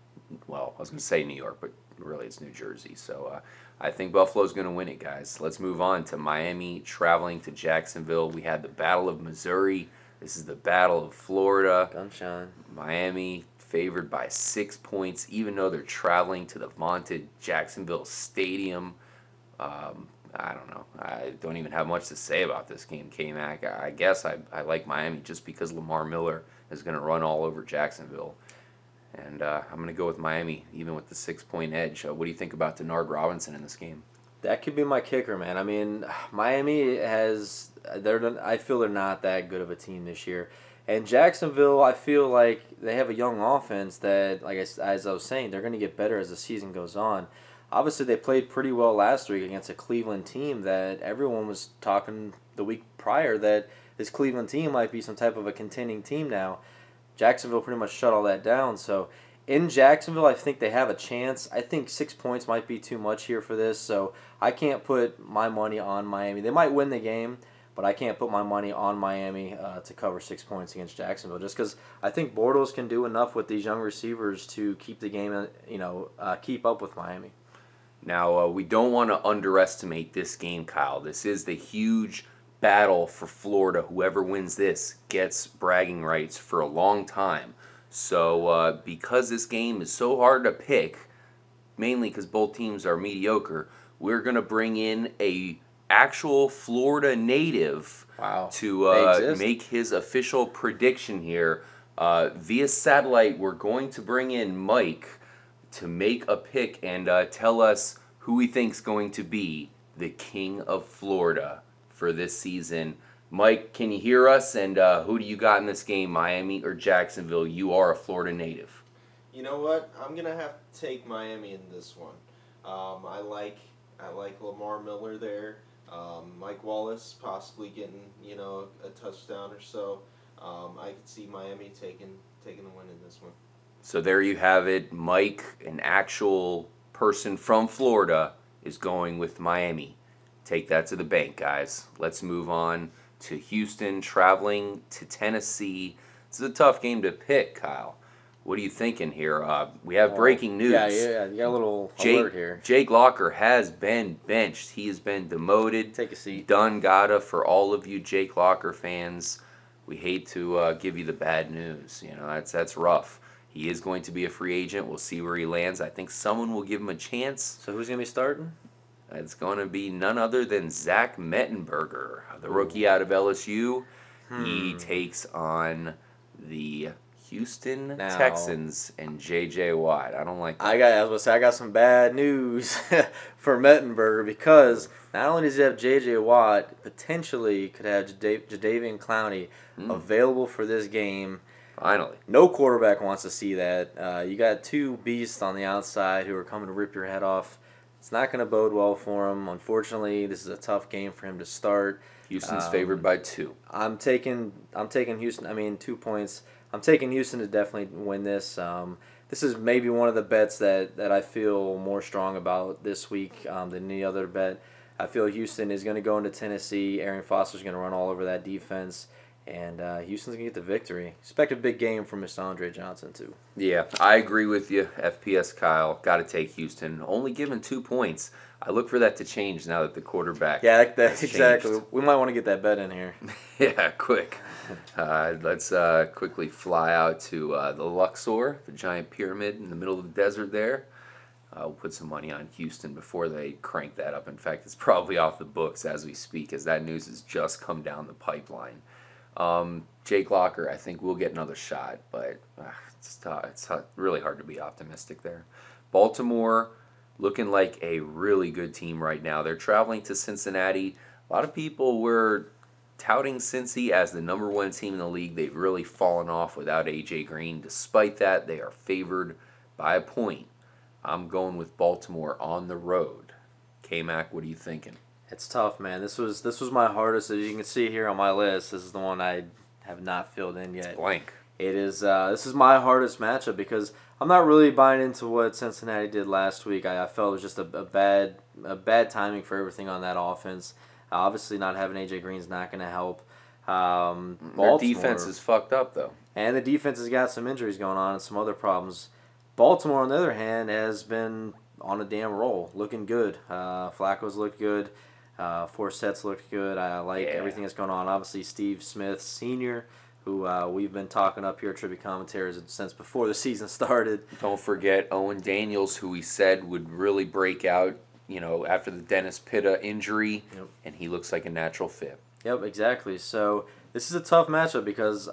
well, I was going to say New York, but really it's New Jersey. So I think Buffalo's going to win it, guys. Let's move on to Miami traveling to Jacksonville. We had the Battle of Missouri. This is the Battle of Florida. Gunshine. Miami favored by 6 points, even though they're traveling to the vaunted Jacksonville Stadium. I don't know. I don't even have much to say about this game, K-Mac. I guess I like Miami just because Lamar Miller is going to run all over Jacksonville. And I'm going to go with Miami, even with the 6 point edge. What do you think about Denard Robinson in this game? That could be my kicker, man. I mean, Miami I feel they're not that good of a team this year. And Jacksonville, I feel like they have a young offense that, as I was saying, they're going to get better as the season goes on. Obviously, they played pretty well last week against a Cleveland team that everyone was talking the week prior that this Cleveland team might be some type of a contending team now. Jacksonville pretty much shut all that down. So in Jacksonville, I think they have a chance. I think 6 points might be too much here for this, so I can't put my money on Miami. They might win the game, but I can't put my money on Miami to cover 6 points against Jacksonville just because I think Bortles can do enough with these young receivers to keep the game, keep up with Miami. Now, we don't want to underestimate this game, Kyle. This is the huge battle for Florida. Whoever wins this gets bragging rights for a long time. So because this game is so hard to pick, mainly because both teams are mediocre, we're going to bring in a actual Florida native to make his official prediction here. Via satellite, we're going to bring in Mike to make a pick and tell us who he thinks going to be the king of Florida for this season. Mike, can you hear us? And who do you got in this game, Miami or Jacksonville? You are a Florida native. You know what? I'm gonna have to take Miami in this one. I like Lamar Miller there. Mike Wallace possibly getting a touchdown or so. I could see Miami taking the win in this one. So there you have it. Mike, an actual person from Florida, is going with Miami. Take that to the bank, guys. Let's move on to Houston, traveling to Tennessee. This is a tough game to pick, Kyle. What are you thinking here? We have breaking news. Yeah, you got a little alert here. Jake Locker has been benched. He has been demoted. Take a seat. Done gotta for all of you Jake Locker fans. We hate to give you the bad news. That's rough. He is going to be a free agent. We'll see where he lands. I think someone will give him a chance. So who's going to be starting? It's going to be none other than Zach Mettenberger, the rookie out of LSU. He takes on the Houston Now- Texans and J.J. Watt. I don't like that. I got some bad news for Mettenberger because not only does he have J.J. Watt, potentially could have Jadeveon Clowney available for this game. Finally. No quarterback wants to see that. You got two beasts on the outside who are coming to rip your head off. It's not going to bode well for him. Unfortunately, this is a tough game for him to start. Houston's favored by 2. I'm taking Houston. I mean, 2 points. I'm taking Houston to definitely win this. This is maybe one of the bets that I feel more strong about this week than any other bet. I feel Houston is going to go into Tennessee. Arian Foster's going to run all over that defense. And Houston's going to get the victory. Expect a big game from Mr. Andre Johnson, too. Yeah, I agree with you. FPS Kyle, got to take Houston. Only given 2 points. I look for that to change now that the quarterback That's has exactly. changed. We might want to get that bet in here. Yeah, quick. Let's quickly fly out to the Luxor, the giant pyramid in the middle of the desert there. We'll put some money on Houston before they crank that up. In fact, it's probably off the books as we speak, as that news has just come down the pipeline. Jake Locker, I think we'll get another shot, but it's really hard to be optimistic there. Baltimore, looking like a really good team right now. They're traveling to Cincinnati. A lot of people were touting Cincy as the #1 team in the league. They've really fallen off without A.J. Green. Despite that, they are favored by a point. I'm going with Baltimore on the road. K-Mac, what are you thinking? It's tough, man. This was my hardest. As you can see here on my list, this is the one I have not filled in yet. It's blank. It is. This is my hardest matchup because I'm not really buying into what Cincinnati did last week. I felt it was just a bad timing for everything on that offense. Obviously, not having AJ Green's not going to help. Their defense is fucked up though, and the defense has got some injuries going on and some other problems. Baltimore, on the other hand, has been on a damn roll, looking good. Flacco's looked good. Forset's looked good. I like everything that's going on. Obviously, Steve Smith Sr., who we've been talking up here at Trippy Commentaries since before the season started. Don't forget Owen Daniels, who we said would really break out, after the Dennis Pitta injury, and he looks like a natural fit. Yep, exactly. So this is a tough matchup because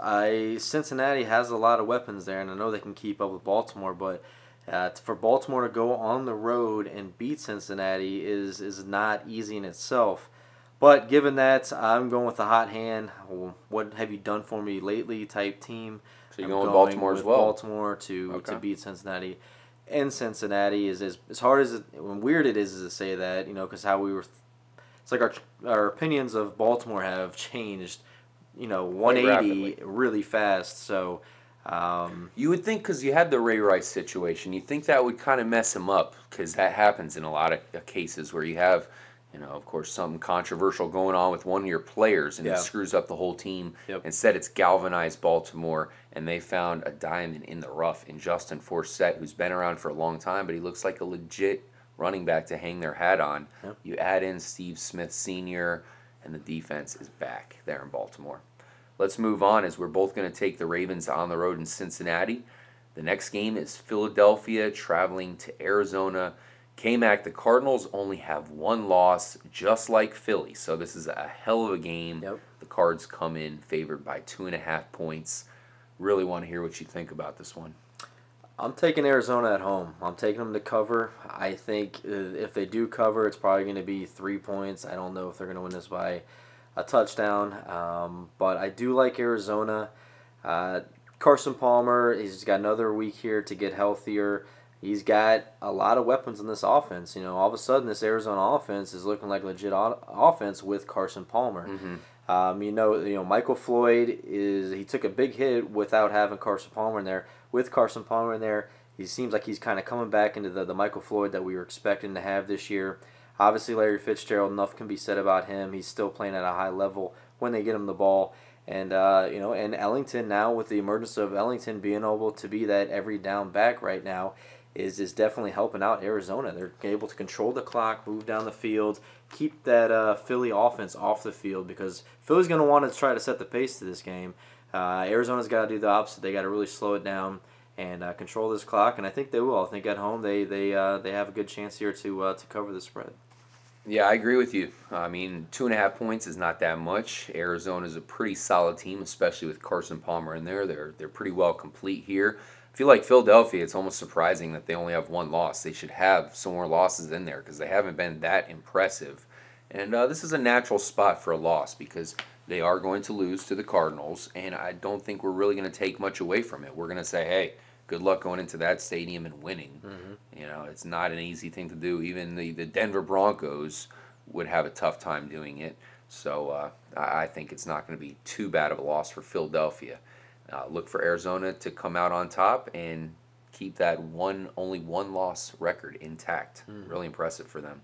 Cincinnati has a lot of weapons there, and I know they can keep up with Baltimore, but for Baltimore to go on the road and beat Cincinnati is not easy in itself. But given that, I'm going with the hot hand. What have you done for me lately type team. So you're going with Baltimore as well? Baltimore to beat Cincinnati. And Cincinnati is as hard as and weird it is to say that, because how we were. It's like our opinions of Baltimore have changed, 180 really fast. So. You would think because you had the Ray Rice situation, you think that would kind of mess him up because that happens in a lot of cases where you have, of course, something controversial going on with one of your players and it screws up the whole team. Yep. Instead, it's galvanized Baltimore, and they found a diamond in the rough in Justin Forsett, who's been around for a long time, but he looks like a legit running back to hang their hat on. Yep. You add in Steve Smith Sr., and the defense is back there in Baltimore. Let's move on as we're both going to take the Ravens on the road in Cincinnati. The next game is Philadelphia traveling to Arizona. K-Mac, the Cardinals only have 1 loss, just like Philly. So this is a hell of a game. Yep. The Cards come in favored by 2.5 points. Really want to hear what you think about this one. I'm taking Arizona at home. I'm taking them to cover. I think if they do cover, it's probably going to be 3 points. I don't know if they're going to win this by a touchdown, but I do like Arizona. Carson Palmer, he's got another week here to get healthier. He's got a lot of weapons in this offense. All of a sudden, this Arizona offense is looking like legit offense with Carson Palmer. Mm-hmm. Michael Floyd he took a big hit without having Carson Palmer in there. With Carson Palmer in there, he seems like he's kind of coming back into the Michael Floyd that we were expecting to have this year. Obviously, Larry Fitzgerald, enough can be said about him. He's still playing at a high level when they get him the ball. And, and Ellington now, with the emergence of Ellington being able to be that every down back right now, is definitely helping out Arizona. They're able to control the clock, move down the field, keep that Philly offense off the field because Philly's going to want to try to set the pace to this game. Arizona's got to do the opposite. They got to really slow it down and control this clock, and I think they will. I think at home they have a good chance here to cover the spread. Yeah, I agree with you. I mean, 2.5 points is not that much. Arizona's a pretty solid team, especially with Carson Palmer in there. They're pretty well complete here. I feel like Philadelphia, it's almost surprising that they only have one loss. They should have some more losses in there because they haven't been that impressive. And this is a natural spot for a loss because they are going to lose to the Cardinals, and I don't think we're really going to take much away from it. We're going to say, hey, good luck going into that stadium and winning. You know, it's not an easy thing to do. Even the Denver Broncos would have a tough time doing it. So I think it's not going to be too bad of a loss for Philadelphia. Look for Arizona to come out on top and keep that only one loss record intact. Really impressive for them.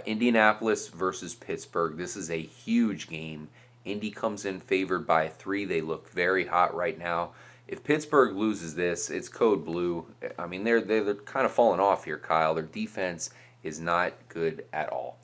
Indianapolis versus Pittsburgh. This is a huge game. Indy comes in favored by 3. They look very hot right now. If Pittsburgh loses this, it's code blue. I mean, they're kind of falling off here, Kyle. Their defense is not good at all.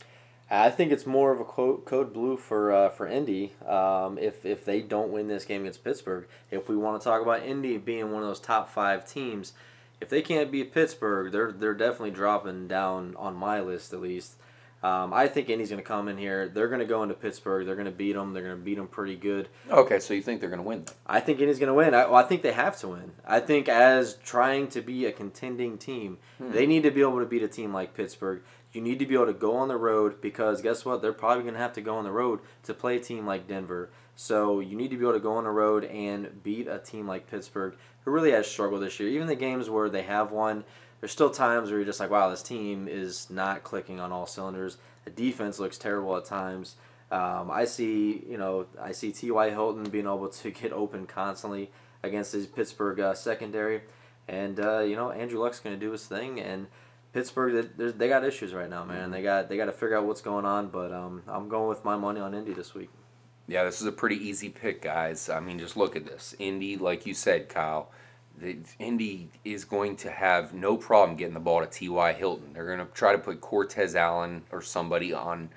I think it's more of a code blue for Indy if they don't win this game against Pittsburgh. If we want to talk about Indy being one of those top 5 teams, if they can't beat Pittsburgh, they're definitely dropping down on my list at least. I think Indy's going to come in here. They're going to go into Pittsburgh. They're going to beat them. They're going to beat them pretty good. Okay, so you think they're going to win? I think Indy's going to win. I think they have to win. I think as trying to be a contending team, they need to be able to beat a team like Pittsburgh. You need to be able to go on the road because guess what? They're probably going to have to go on the road to play a team like Denver. So you need to be able to go on the road and beat a team like Pittsburgh, who really has struggled this year. Even the games where they have won, there's still times where you're just like, wow, this team is not clicking on all cylinders. The defense looks terrible at times. I see T.Y. Hilton being able to get open constantly against his Pittsburgh secondary, and Andrew Luck's going to do his thing. And Pittsburgh, they got issues right now, man. They got to figure out what's going on. But I'm going with my money on Indy this week. Yeah, this is a pretty easy pick, guys. I mean, just look at this. Indy, like you said, Kyle. Indy is going to have no problem getting the ball to T.Y. Hilton. They're going to try to put Cortez Allen or somebody on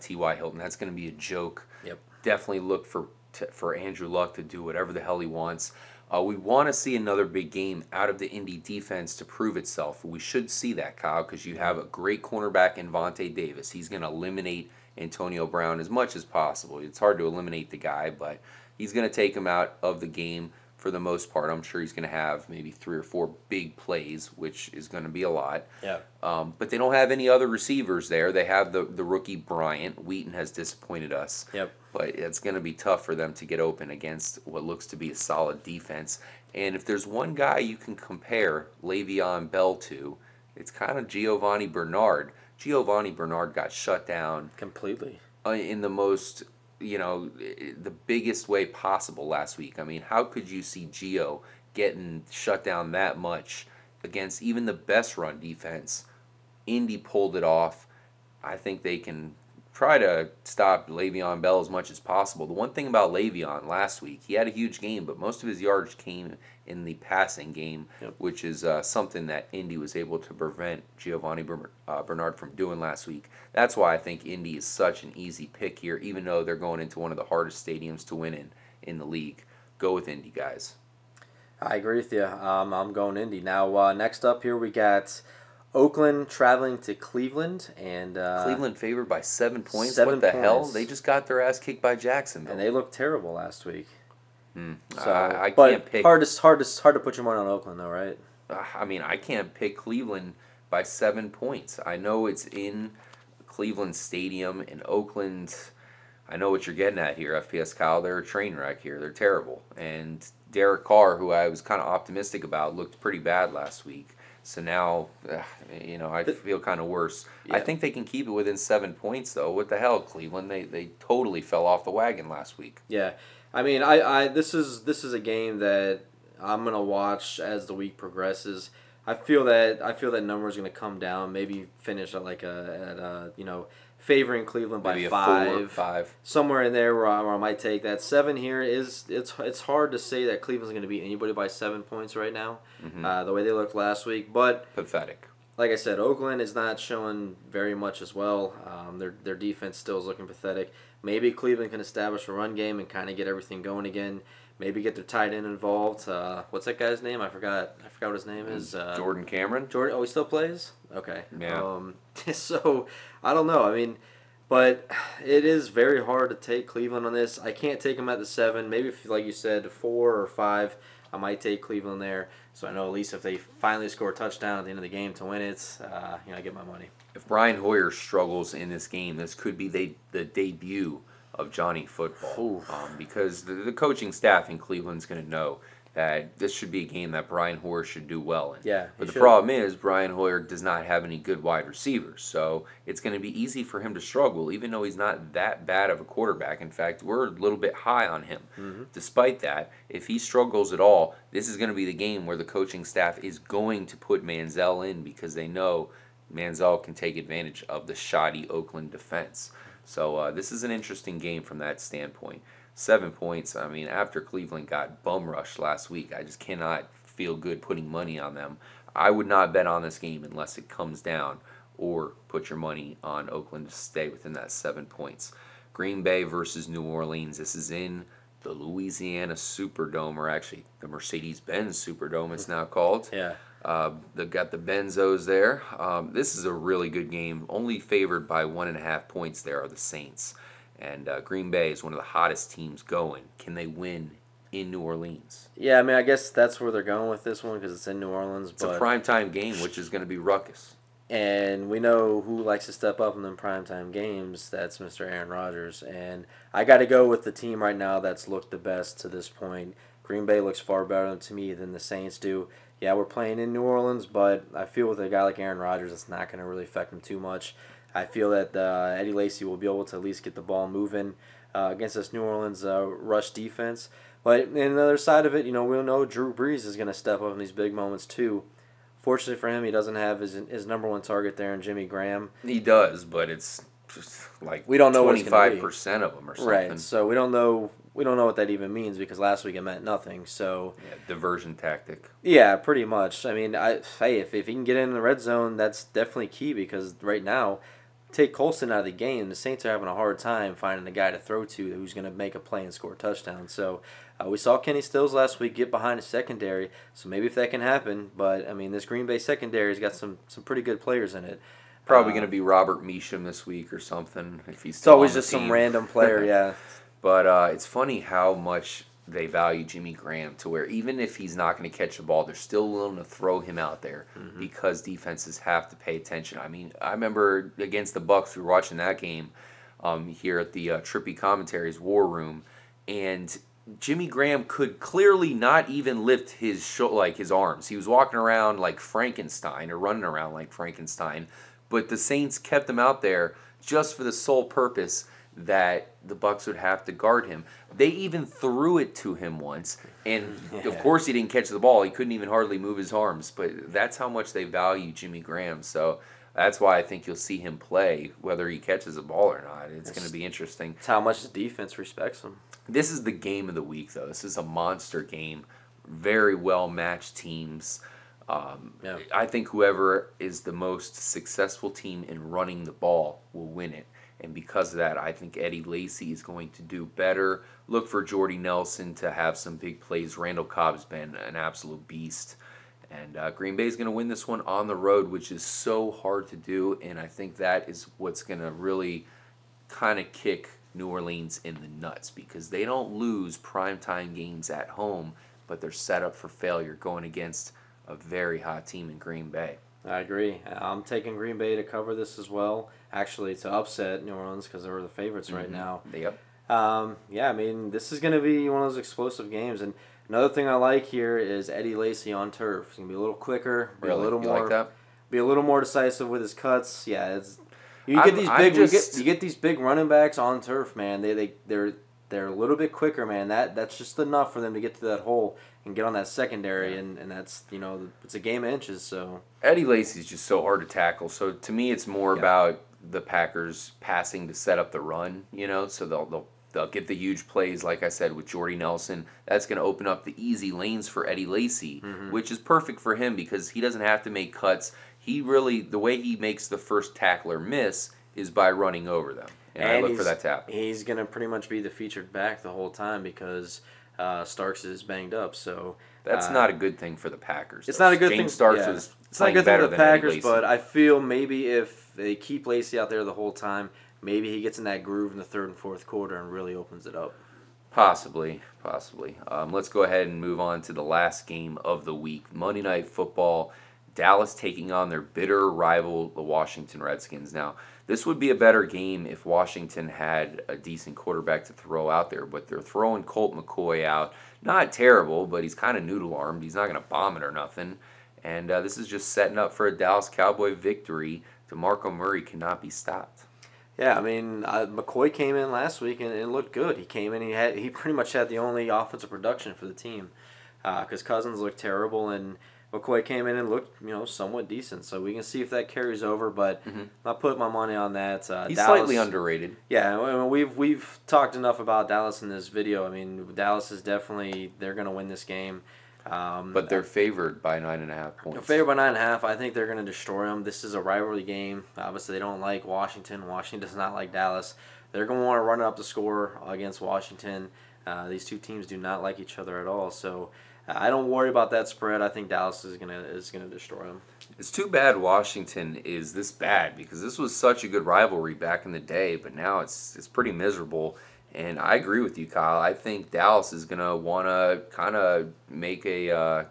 T.Y. Hilton. That's going to be a joke. Yep. Definitely look for Andrew Luck to do whatever the hell he wants. We want to see another big game out of the Indy defense to prove itself. We should see that, Kyle, because you have a great cornerback in Vontae Davis. He's going to eliminate Antonio Brown as much as possible. It's hard to eliminate the guy, but he's going to take him out of the game. For the most part, I'm sure he's going to have maybe 3 or 4 big plays, which is going to be a lot. Yeah. But they don't have any other receivers there. They have the rookie Bryant. Wheaton has disappointed us. Yep. But it's going to be tough for them to get open against what looks to be a solid defense. And if there's one guy you can compare Le'Veon Bell to, it's kind of Giovanni Bernard. Giovanni Bernard got shut down completely in the most... the biggest way possible last week. I mean, how could you see Gio getting shut down that much against even the best run defense? Indy pulled it off. I think they can try to stop Le'Veon Bell as much as possible. The one thing about Le'Veon last week, he had a huge game, but most of his yards came in the passing game, which is something that Indy was able to prevent Giovanni Bernard from doing last week. That's why I think Indy is such an easy pick here, even though they're going into one of the hardest stadiums to win in the league. Go with Indy, guys. I agree with you. I'm going Indy. Now, next up here we got Oakland traveling to Cleveland, and Cleveland favored by 7 points. 7 what the hell? points. They just got their ass kicked by Jacksonville, and they looked terrible last week. So I but can't pick. Hard to put your money on Oakland, though, right? I mean, I can't pick Cleveland by 7 points. I know it's in Cleveland Stadium in Oakland. I know what you're getting at here, FPS Kyle. They're a train wreck here. They're terrible. And Derek Carr, who I was kind of optimistic about, looked pretty bad last week. So now, I feel kind of worse. Yeah. I think they can keep it within 7 points, though. What the hell, Cleveland? They totally fell off the wagon last week. Yeah, I mean, this is a game that I'm gonna watch as the week progresses. I feel that number is gonna come down. Maybe finish at favoring Cleveland by Maybe 5, somewhere in there where I might take that. 7 here it's hard to say that Cleveland's gonna beat anybody by 7 points right now. The way they looked last week, but Pathetic. like I said, Oakland is not showing very much as well. Their defense still is looking pathetic. Maybe Cleveland can establish a run game and kind of get everything going again. Maybe get their tight end involved. What's that guy's name? I forgot what his name is. Jordan Cameron. Jordan. Oh, he still plays. Okay. Yeah. So I don't know. I mean, but it is very hard to take Cleveland on this. I can't take them at the 7. Maybe if, like you said, 4 or 5, I might take Cleveland there. So I know at least if they finally score a touchdown at the end of the game to win it, I get my money. If Brian Hoyer struggles in this game, this could be the debut of Johnny Football. Because the coaching staff in Cleveland's going to know that this should be a game that Brian Hoyer should do well in. Yeah, but the problem is Brian Hoyer does not have any good wide receivers, so it's going to be easy for him to struggle, even though he's not that bad of a quarterback. In fact, we're a little bit high on him. Despite that, if he struggles at all, this is going to be the game where the coaching staff is going to put Manziel in because they know Manziel can take advantage of the shoddy Oakland defense. So this is an interesting game from that standpoint. 7 points. I mean, after Cleveland got bum rushed last week, I just cannot feel good putting money on them. I would not bet on this game unless it comes down, or put your money on Oakland to stay within that 7 points. Green Bay versus New Orleans. This is in the Louisiana Superdome, or actually the Mercedes-Benz Superdome it's now called. Yeah. They've got the Benzos there. This is a really good game. Only favored by 1.5 points there are the Saints. And Green Bay is one of the hottest teams going. Can they win in New Orleans? Yeah, I mean, I guess that's where they're going with this one because it's in New Orleans. It's a primetime game, which is going to be ruckus. And we know who likes to step up in them primetime games. That's Mr. Aaron Rodgers. And I got to go with the team right now that's looked the best to this point. Green Bay looks far better to me than the Saints do. Yeah, we're playing in New Orleans, but I feel with a guy like Aaron Rodgers, it's not going to really affect him too much. I feel that Eddie Lacy will be able to at least get the ball moving against this New Orleans rush defense. But on the other side of it, we know Drew Brees is going to step up in these big moments too. Fortunately for him, he doesn't have his number one target there in Jimmy Graham. He does, but it's just like we don't know 25% of them or something. Right, so we don't know what that even means because last week it meant nothing. So yeah, diversion tactic. Yeah, pretty much. I mean, if he can get in the red zone, that's definitely key because right now, take Colson out of the game, the Saints are having a hard time finding a guy to throw to who's going to make a play and score a touchdown. So we saw Kenny Stills last week get behind a secondary, so maybe if that can happen. But, I mean, this Green Bay secondary's got some pretty good players in it. Probably going to be Robert Meacham this week or something if he's still It's always on the just team. some random player, yeah. But it's funny how much they value Jimmy Graham to where even if he's not going to catch the ball, they're still willing to throw him out there because defenses have to pay attention. I mean, I remember against the Bucs, we were watching that game here at the Trippy Commentaries War Room, and Jimmy Graham could clearly not even lift his his arms. He was walking around like Frankenstein or running around like Frankenstein, but the Saints kept him out there just for the sole purpose that the Bucs would have to guard him. They even threw it to him once, and of course he didn't catch the ball. He couldn't even hardly move his arms, but that's how much they value Jimmy Graham. So that's why I think you'll see him play, whether he catches the ball or not. It's going to be interesting. It's how much the defense respects him. This is the game of the week, though. This is a monster game. Very well-matched teams. I think whoever is the most successful team in running the ball will win it. And because of that, I think Eddie Lacy is going to do better. Look for Jordy Nelson to have some big plays. Randall Cobb's been an absolute beast. And Green Bay is going to win this one on the road, which is so hard to do. And I think that is what's going to really kind of kick New Orleans in the nuts because they don't lose primetime games at home, but they're set up for failure going against a very hot team in Green Bay. I agree. I'm taking Green Bay to cover this as well. Actually, to upset New Orleans because they're the favorites right now. Yep. I mean, this is going to be one of those explosive games. And another thing I like here is Eddie Lacy on turf. He's going to be a little quicker, be a little more, like that? Be a little more decisive with his cuts. Yeah, you get these big running backs on turf, man. They're a little bit quicker, man. That's just enough for them to get to that hole and get on that secondary, and that's it's a game of inches. So Eddie Lacy's just so hard to tackle. So to me, it's more about the Packers passing to set up the run. So they'll get the huge plays, like I said, with Jordy Nelson. That's going to open up the easy lanes for Eddie Lacy, which is perfect for him because he doesn't have to make cuts. The way he makes the first tackler miss is by running over them. And I look for that to happen. He's going to pretty much be the featured back the whole time because Starks is banged up. So that's not a good thing for the Packers. It's though. not a good thing. James Starks Yeah. was It's not a playing good thing better for the than Eddie Packers, Lacy. but I feel maybe if they keep Lacy out there the whole time, maybe he gets in that groove in the third and fourth quarter and really opens it up. Possibly. Let's go ahead and move on to the last game of the week. Monday Night Football. Dallas taking on their bitter rival, the Washington Redskins. Now, this would be a better game if Washington had a decent quarterback to throw out there, but they're throwing Colt McCoy out. Not terrible, but he's kind of noodle-armed. He's not going to bomb it or nothing. And this is just setting up for a Dallas Cowboy victory. DeMarco Murray cannot be stopped. Yeah, I mean, McCoy came in last week and looked good. He came in, he pretty much had the only offensive production for the team because Cousins looked terrible, and McCoy came in and looked, somewhat decent. So we can see if that carries over, but I'll put my money on that. He's Dallas, slightly underrated. Yeah, I mean, we've talked enough about Dallas in this video. I mean, Dallas is definitely, they're going to win this game. But they're favored by 9.5 points. They're favored by 9.5. I think they're going to destroy them. This is a rivalry game. Obviously, they don't like Washington. Washington does not like Dallas. They're going to want to run up the score against Washington. These two teams do not like each other at all. So I don't worry about that spread. I think Dallas is gonna destroy them. It's too bad Washington is this bad because this was such a good rivalry back in the day, but now it's pretty miserable. And I agree with you, Kyle. I think Dallas is gonna want to kind of make an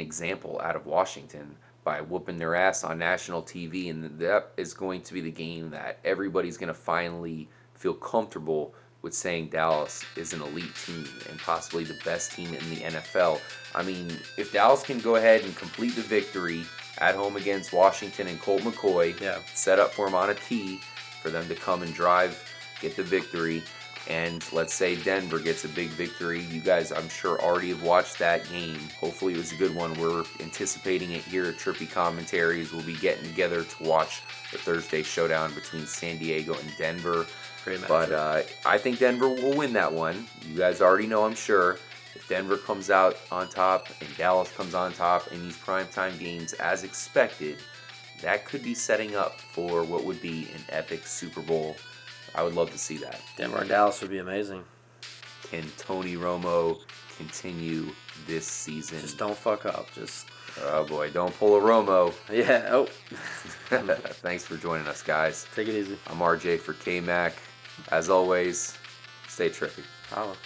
example out of Washington by whooping their ass on national TV, and that is going to be the game that everybody's gonna finally feel comfortable with saying Dallas is an elite team and possibly the best team in the NFL. I mean, if Dallas can go ahead and complete the victory at home against Washington and Colt McCoy, set up for them on a tee for them to come and drive, get the victory, and let's say Denver gets a big victory. You guys, I'm sure, already have watched that game. Hopefully it was a good one. We're anticipating it here at Trippy Commentaries. We'll be getting together to watch the Thursday showdown between San Diego and Denver. But I think Denver will win that one. You guys already know, I'm sure. If Denver comes out on top and Dallas comes on top in these primetime games as expected, that could be setting up for what would be an epic Super Bowl. I would love to see that. Denver and Dallas would be amazing. Can Tony Romo continue this season? Just don't fuck up. Oh boy, don't pull a Romo. Yeah. Oh. Thanks for joining us, guys. Take it easy. I'm RJ for K-Mac. As always, stay trippy. Holla.